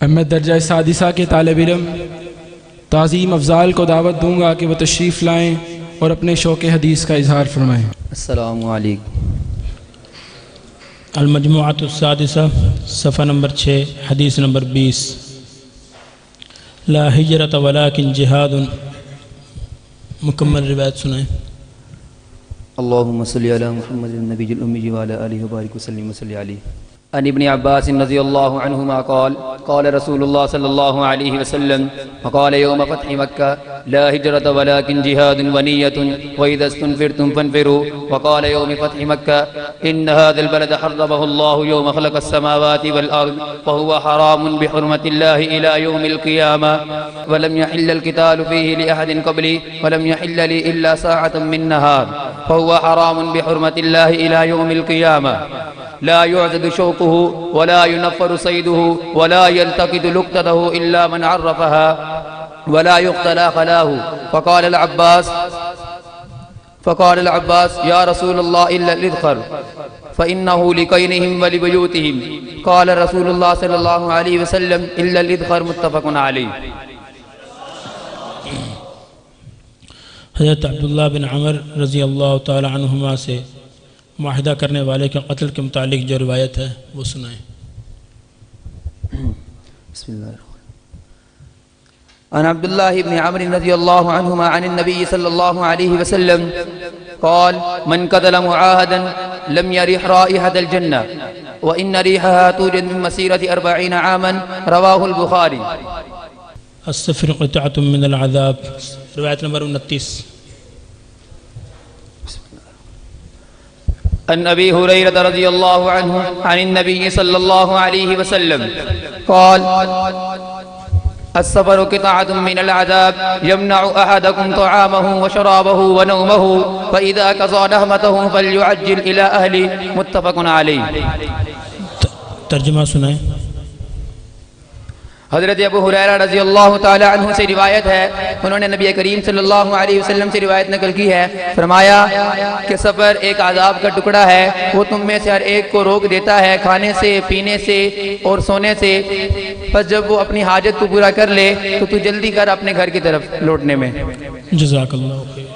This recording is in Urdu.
میں درجہ سادسہ کے طالب علم تعظیم افضال کو دعوت دوں گا کہ وہ تشریف لائیں اور اپنے شوق حدیث کا اظہار فرمائیں۔ السلام علیکم۔ المجموعۃ السادسہ صفحہ نمبر 6 حدیث نمبر 20۔ لا ہجرت ولکن جہاد، مکمل روایت سنائیں۔ اللہم صلی علی محمد النبی الامی وعلی آلہ وبارک وسلم وصلی علیہ۔ عن ابن عباس رضی اللہ عنہما قال قال رسول اللہ صلی اللہ علیہ وسلم وقال یوم فتح مکہ لا ہجرت ولکن جہاد ونیت وإذا استنفرتم فانفروا وقال يوم فتح مكة إن هذا البلد حرمه الله يوم خلق السماوات والأرض وهو حرام بحرمة الله إلى يوم القيامة ولم يحل القتال فيه لأحد قبلي ولم يحل لي إلا ساعة من نهار فهو حرام بحرمة الله إلى يوم القيامة لا يعزد شوقه ولا ينفر صيده ولا يلتقط لقطته إلا من عرفها ولا يقتلى خلاه فقال العباس يا رسول الله إلا الإذخر فإنه لكينهم ولبيوتهم قال رسول الله صلى الله عليه وسلم إلا الإذخر متفق عليه۔ حضرت عبداللہ بن عمر رضی اللہ تعالی عنہما سے معاہدہ کرنے والے کے قتل کے متعلق جو روایت ہے وہ سنائیں۔ بسم اللہ الرحمن الرحیم۔ عن عبد الله بن عمرو رضي الله عنهما عن النبي صلى الله عليه وسلم قال من قتل معاهدا لم يرح رائحة الجنة وإن ريحها توجد من مسيرة 40 عاما رواه البخاري۔ السفر قطعة من العذاب، روایت نمبر 29۔ عن ابی ہریرہ رضی اللہ عنہ عن النبی صلی اللہ علیہ وسلم قال السفر قطعة من العذاب يمنع أحدكم طعامه وشرابه ونومه فإذا قضى نهمته فليعجل إلى أهله متفق عليه۔ ترجمہ سنائیں۔ حضرت ابو ہریرہ رضی اللہ تعالی عنہ سے روایت ہے، انہوں نے نبی کریم صلی اللہ علیہ وسلم سے روایت نقل کی ہے، فرمایا کہ سفر ایک عذاب کا ٹکڑا ہے، وہ تم میں سے ہر ایک کو روک دیتا ہے کھانے سے، پینے سے اور سونے سے، پس جب وہ اپنی حاجت کو پورا کر لے تو تو جلدی کر اپنے گھر کی طرف لوٹنے میں۔ جزاک اللہ خیر۔